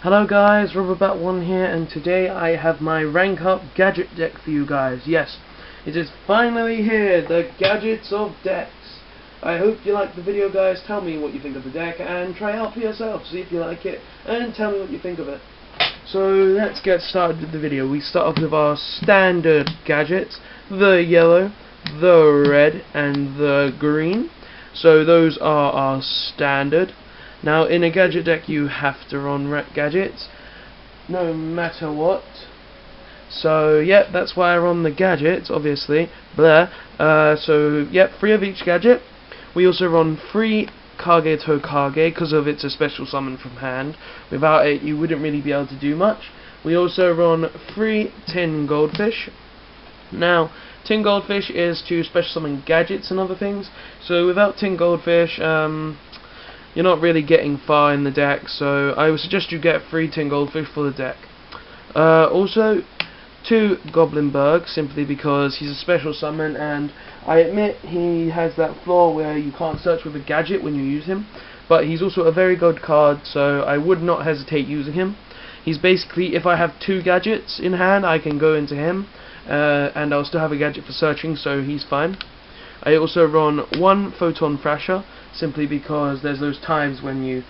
Hello guys, Rubberbat1 here, and today I have my rank up gadget deck for you guys. Yes, it is finally here, the gadgets of decks. I hope you like the video guys. Tell me what you think of the deck and try it out for yourself, see if you like it, and tell me what you think of it. So let's get started with the video. We start off with our standard gadgets, the yellow, the red, and the green. So those are our standard. Now in a gadget deck you have to run gadgets no matter what. So yep, that's why I run the gadgets, obviously. Blah. So yep, 3 of each gadget. We also run 3 Kage to Kage because of it's a special summon from hand. Without it you wouldn't really be able to do much. We also run 3 Tin Goldfish. Now Tin Goldfish is to special summon gadgets and other things. So without Tin Goldfish, you're not really getting far in the deck, so I would suggest you get 3 Tin Goldfish for the deck. Also, 2 Goblinberg, simply because he's a special summon, and I admit he has that flaw where you can't search with a gadget when you use him, but he's also a very good card, so I would not hesitate using him. He's basically, if I have 2 gadgets in hand, I can go into him, and I'll still have a gadget for searching, so he's fine. I also run 1 Photon Thrasher, simply because there's those times when you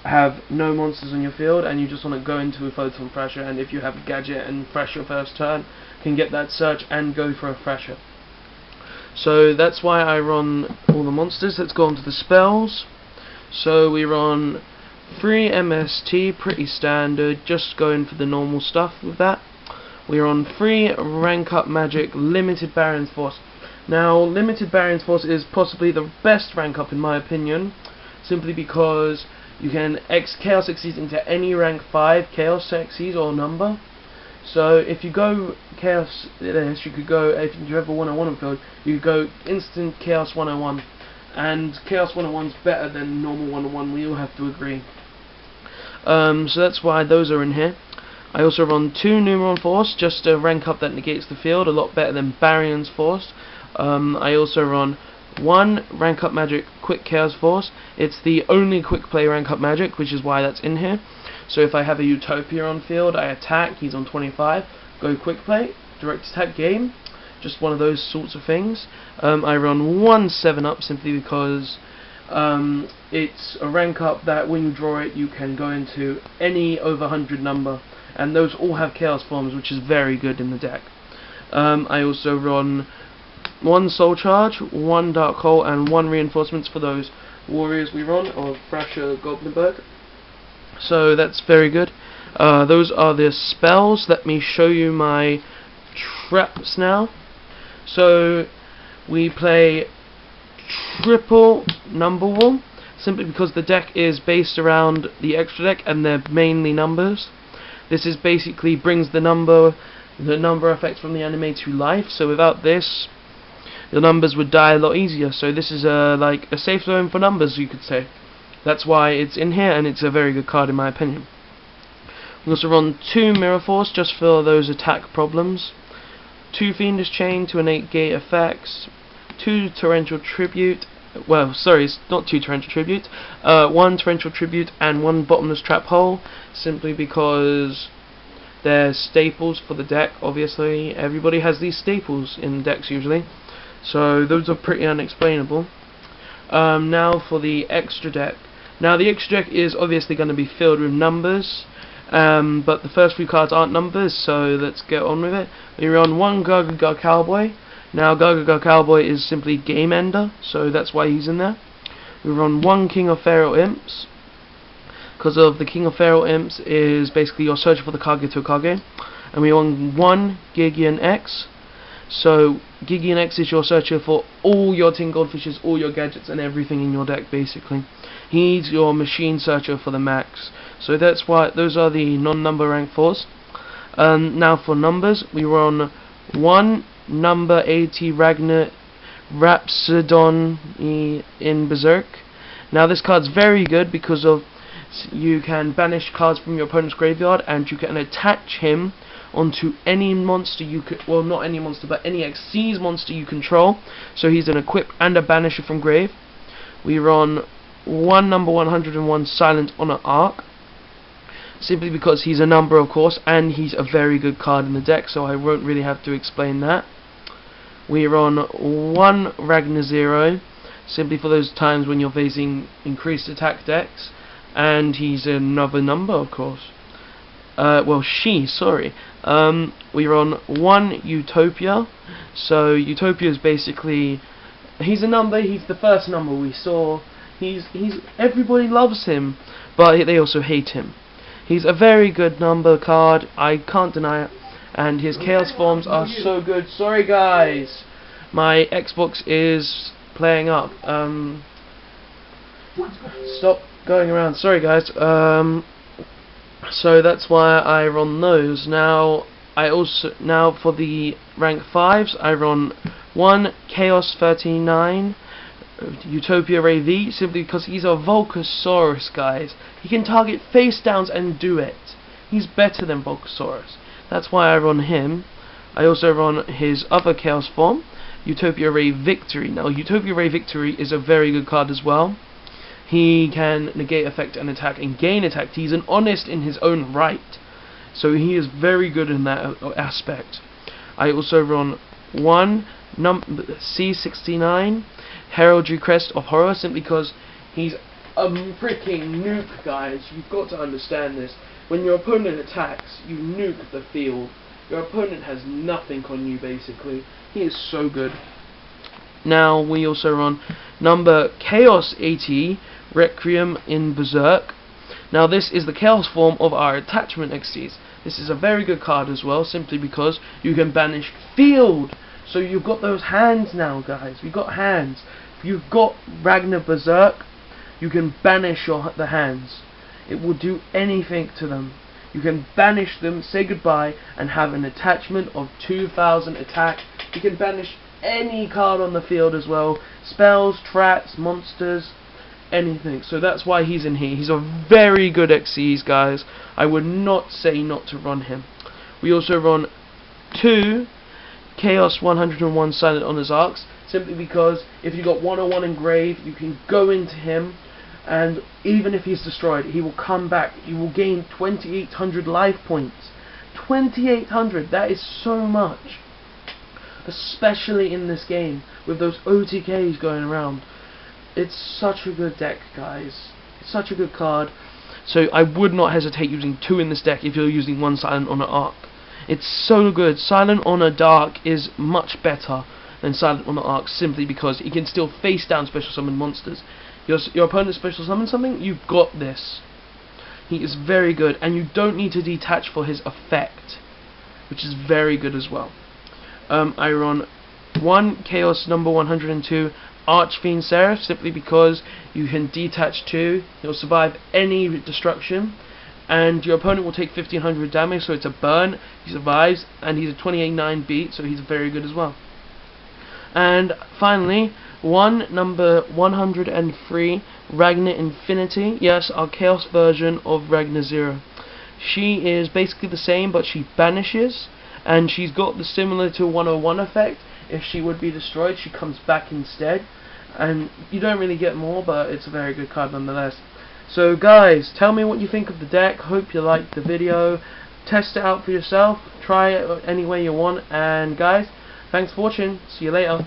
have no monsters on your field and you just want to go into a Photon Thrasher, and if you have a gadget and thrash your first turn, can get that search and go for a Thrasher. So that's why I run all the monsters. Let's go on to the spells. So we run 3 MST, pretty standard, just going for the normal stuff with that. We run 3 Rank Up Magic Limited Baron's Force. Now, Limited Baron's Force is possibly the best rank up in my opinion, simply because you can Chaos Xyz into any rank 5 Chaos Xyz or number. So if you go Chaos, you could go, if you have a 101 on field, you could go instant Chaos 101, and Chaos 101 is better than normal 101, we all have to agree. So that's why those are in here. I also run 2 Numeron Force, just a rank up that negates the field, a lot better than Barion's Force. I also run 1 Rank Up Magic Quick Chaos Force. It's the only quick play rank up magic, which is why that's in here. So if I have a Utopia on field, I attack, he's on 25, go quick play, direct attack game, just one of those sorts of things. I run 1 7-up simply because it's a rank up that when you draw it you can go into any over 100 number, and those all have chaos forms, which is very good in the deck. I also run 1 Soul Charge, 1 Dark Hole, and 1 Reinforcements for those warriors we run of Thrasher Goblinberg. So that's very good. Those are the spells. Let me show you my traps now. So we play triple Number Wall, simply because the deck is based around the extra deck and they're mainly numbers. This is basically brings the number effects from the anime to life, so without this the numbers would die a lot easier. So this is like a safe zone for numbers, you could say. That's why it's in here, and it's a very good card in my opinion. We also run 2 Mirror Force just for those attack problems, 2 Fiendish Chain to negate effects, 2 Torrential Tribute, well sorry, it's not 2 Torrential Tribute, 1 Torrential Tribute and 1 Bottomless Trap Hole, simply because they're staples for the deck. Obviously everybody has these staples in decks usually, so those are pretty unexplainable. Now for the extra deck. Now the extra deck is obviously going to be filled with numbers, but the first few cards aren't numbers, so let's get on with it. We run 1 Gargaga Cowboy. Now Gargaga Cowboy is simply game ender, so that's why he's in there. We run 1 King of Feral Imps, because of the King of Feral Imps is basically your search for the Kage to Kage. And we run 1 Gigion X. So Gigion X is your searcher for all your Tin Goldfishes, all your gadgets, and everything in your deck basically. He's your machine searcher for the max. So that's why those are the non-number rank 4s. Now for numbers, we run 1 number 80 Ragnar Rhapsodon in Berserk. Now this card's very good because of you can banish cards from your opponent's graveyard and you can attach him onto any monster you could, well, not any monster, but any Xyz monster you control. So he's an equip and a banisher from grave. We run one number 101 silent on an arc, simply because he's a number, of course, and he's a very good card in the deck, so I won't really have to explain that. We run one Ragnar Zero, simply for those times when you're facing increased attack decks, and he's another number, of course. Sorry. We run one Utopia. So Utopia is basically, he's a number. He's the first number we saw. He's everybody loves him, but they also hate him. He's a very good number card, I can't deny it, and his Chaos forms are so good. Sorry guys, my Xbox is playing up. Stop going around. Sorry guys. So that's why I run those. Now for the rank 5s, I run one Chaos 39 Utopia Ray V, simply because he's a Volcasaurus, guys. He can target face downs and do it. He's better than Volcasaurus. That's why I run him. I also run his other Chaos form, Utopia Ray Victory. Now Utopia Ray Victory is a very good card as well. He can negate effect and attack and gain attack. He's an honest in his own right, so he is very good in that aspect. I also run one C69 Heraldry Crest of Horror, simply because he's a freaking nuke, guys. You've got to understand this. When your opponent attacks, you nuke the field. Your opponent has nothing on you, basically. He is so good. Now we also run number Chaos 80 Requiem in Berserk. Now this is the Chaos form of our attachment Xyz. This is a very good card as well, simply because you can banish field. So you've got those hands now, guys. You've got hands. If you've got Ragnar Berserk, you can banish the hands. It will do anything to them. You can banish them, say goodbye, and have an attachment of 2000 attack. You can banish any card on the field as well. Spells, traps, monsters, anything. So that's why he's in here. He's a very good Xyz, guys. I would not say not to run him. We also run two Chaos 101 silent on his arcs, simply because if you got 101 in grave, you can go into him, and even if he's destroyed, he will come back. You will gain 2800 life points. 2800, that is so much, especially in this game with those OTKs going around. It's such a good deck, guys. It's such a good card. So I would not hesitate using two in this deck if you're using one silent on an arc. It's so good. Silent on a dark is much better than silent on the arc, simply because he can still face down special summon monsters. Your opponent special summon something, you've got this. He is very good, and you don't need to detach for his effect, which is very good as well. I run one Chaos number 102 Archfiend Seraph, simply because you can detach two. He'll survive any destruction, and your opponent will take 1500 damage, so it's a burn. He survives, and he's a 28-9 beat, so he's very good as well. And finally, one number 103 Ragnar Infinity. Yes, our Chaos version of Ragnar Zero. She is basically the same, but she banishes, and she's got the similar to 101 effect. If she would be destroyed, she comes back instead, and you don't really get more, but it's a very good card nonetheless. So guys, tell me what you think of the deck. Hope you liked the video. Test it out for yourself. Try it any way you want. And guys, thanks for watching. See you later.